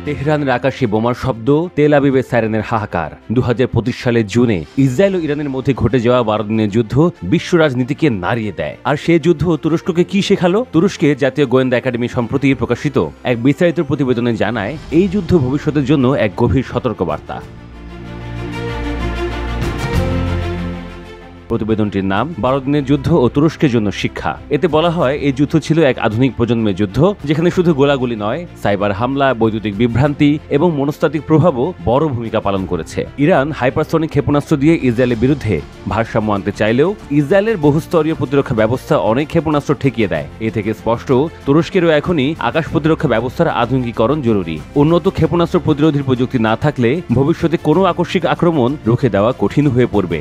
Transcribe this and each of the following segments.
তেহরানের আকাশে বোমার শব্দ, তেল আবিবে সাইরেনের হাহাকার। 2025 সালের জুনে ইসরায়েল ও ইরানের মধ্যে ঘটে যাওয়া 12 দিনের যুদ্ধ বিশ্ব রাজনীতিকে নাড়িয়ে দেয়। আর সেই যুদ্ধ তুরস্ককে কি শেখালো? তুরস্কের জাতীয় গোয়েন্দা একাডেমি সম্প্রতি প্রকাশিত এক বিস্তারিত প্রতিবেদনে জানায়, এই যুদ্ধ ভবিষ্যতের জন্য এক গভীর সতর্কবার্তা। প্রতিবেদনটির নাম 12 দিনের যুদ্ধ ও তুরস্কের জন্য শিক্ষা। এতে বলা হয়, এই যুদ্ধ ছিল এক আধুনিক প্রজন্মের যুদ্ধ, যেখানে শুধু গোলাগুলি নয়, সাইবার হামলা, বৈদ্যুতিক বিভ্রান্তি এবং মনস্তাত্ত্বিক প্রভাবও বড় ভূমিকা পালন করেছে। ইরান হাইপারসনিক ক্ষেপণাস্ত্র দিয়ে ইসরায়েলের বিরুদ্ধে ভারসাম্য আনতে চাইলেও ইসরায়েলের বহুস্তরীয় প্রতিরক্ষা ব্যবস্থা অনেক ক্ষেপণাস্ত্র ঠেকিয়ে দেয়। এ থেকে স্পষ্ট, তুরস্কেরও এখনই আকাশ প্রতিরক্ষা ব্যবস্থার আধুনিকীকরণ জরুরি। উন্নত ক্ষেপণাস্ত্র প্রতিরোধী প্রযুক্তি না থাকলে ভবিষ্যতে কোনো আকস্মিক আক্রমণ রুখে দেওয়া কঠিন হয়ে পড়বে।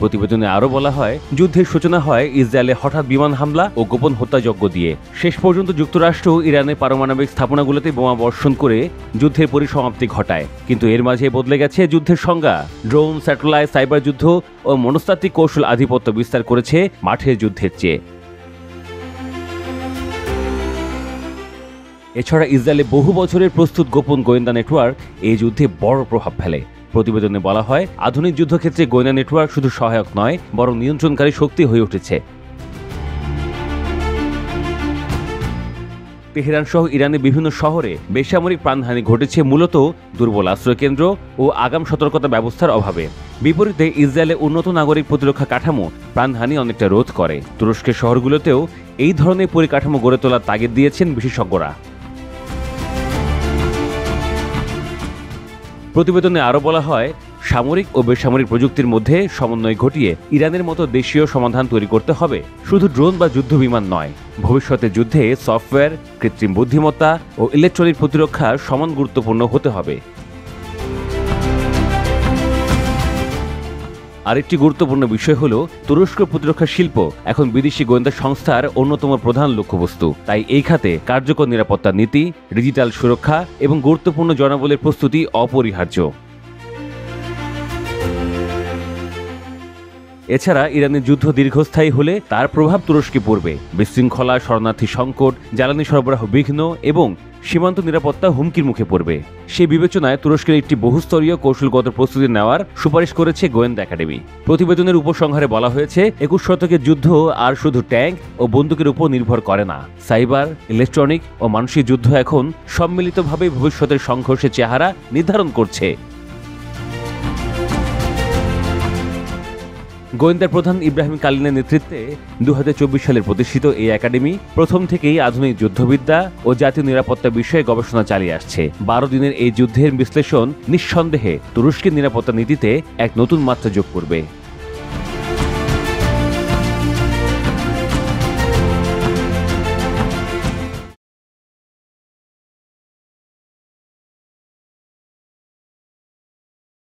প্রতিবেদনে আরও বলা হয়, যুদ্ধের সূচনা হয় ইসরায়েলে হঠাৎ বিমান হামলা ও গোপন হত্যাযজ্ঞ দিয়ে। শেষ পর্যন্ত যুক্তরাষ্ট্র ইরানের পারমাণবিক স্থাপনাগুলোতে বোমা বর্ষণ করে যুদ্ধের পরিসমাপ্তি ঘটায়। কিন্তু এর মাঝে বদলে গেছে যুদ্ধের সংজ্ঞা। ড্রোন, স্যাটেলাইট, সাইবার যুদ্ধ ও মনস্তাত্ত্বিক কৌশল আধিপত্য বিস্তার করেছে মাঠের যুদ্ধের চেয়ে। এছাড়া ইসরায়েলে বহু বছরের প্রস্তুত গোপন গোয়েন্দা নেটওয়ার্ক এই যুদ্ধে বড় প্রভাব ফেলে। প্রতিবেদনে বলা হয়, আধুনিক যুদ্ধক্ষেত্রে গোয়েন্দা নেটওয়ার্ক শুধু সহায়ক নয়, বরং নিয়ন্ত্রণকারী শক্তি হয়ে উঠেছে। তেহরান সহ ইরানের বিভিন্ন শহরে বেসামরিক প্রাণহানি ঘটেছে মূলত দুর্বল আশ্রয়কেন্দ্র ও আগাম সতর্কতা ব্যবস্থার অভাবে। বিপরীতে ইসরায়েলে উন্নত নাগরিক প্রতিরক্ষা কাঠামো প্রাণহানি অনেকটা রোধ করে। তুরস্কের শহরগুলোতেও এই ধরনের পরিকাঠামো গড়ে তোলার তাগিদ দিয়েছেন বিশেষজ্ঞরা। প্রতিবেদনে আরও বলা হয়, সামরিক ও বেসামরিক প্রযুক্তির মধ্যে সমন্বয় ঘটিয়ে ইরানের মতো দেশীয় সমাধান তৈরি করতে হবে। শুধু ড্রোন বা যুদ্ধ বিমান নয়, ভবিষ্যতের যুদ্ধে সফটওয়্যার, কৃত্রিম বুদ্ধিমত্তা ও ইলেকট্রনিক প্রতিরক্ষা সমান গুরুত্বপূর্ণ হতে হবে। আরেকটি গুরুত্বপূর্ণ বিষয় হল, তুরস্ক প্রতিরক্ষা শিল্প এখন বিদেশি গোয়েন্দা সংস্থার অন্যতম প্রধান লক্ষ্যবস্তু। তাই এই খাতে কার্যকর নিরাপত্তা নীতি, ডিজিটাল সুরক্ষা এবং গুরুত্বপূর্ণ জনবলের প্রস্তুতি অপরিহার্য। এছাড়া ইরানের যুদ্ধ দীর্ঘস্থায়ী হলে তার প্রভাব তুরস্কে পড়বে। বিশৃঙ্খলা, শরণার্থী সংকট, জ্বালানি সরবরাহ বিঘ্ন এবং সীমান্ত নিরাপত্তা হুমকির মুখে পড়বে। সে বিবেচনায় তুরস্কের একটি বহুস্তরীয় কৌশলগত প্রস্তুতি নেওয়ার সুপারিশ করেছে গোয়েন্দা একাডেমি। প্রতিবেদনের উপসংহারে বলা হয়েছে, 21 শতকের যুদ্ধ আর শুধু ট্যাঙ্ক ও বন্দুকের উপর নির্ভর করে না। সাইবার, ইলেকট্রনিক ও মানসিক যুদ্ধ এখন সম্মিলিতভাবে ভবিষ্যতের সংঘর্ষের চেহারা নির্ধারণ করছে। গোয়েন্দা প্রধান ইব্রাহিম কালিনের নেতৃত্বে 2024 সালে প্রতিষ্ঠিত এই একাডেমি প্রথম থেকেই আধুনিক যুদ্ধবিদ্যা ও জাতীয় নিরাপত্তা বিষয়ে গবেষণা চালিয়ে আসছে। 12 দিনের এই যুদ্ধের বিশ্লেষণ নিঃসন্দেহে তুরস্কের নিরাপত্তা নীতিতে এক নতুন মাত্রা যোগ করবে।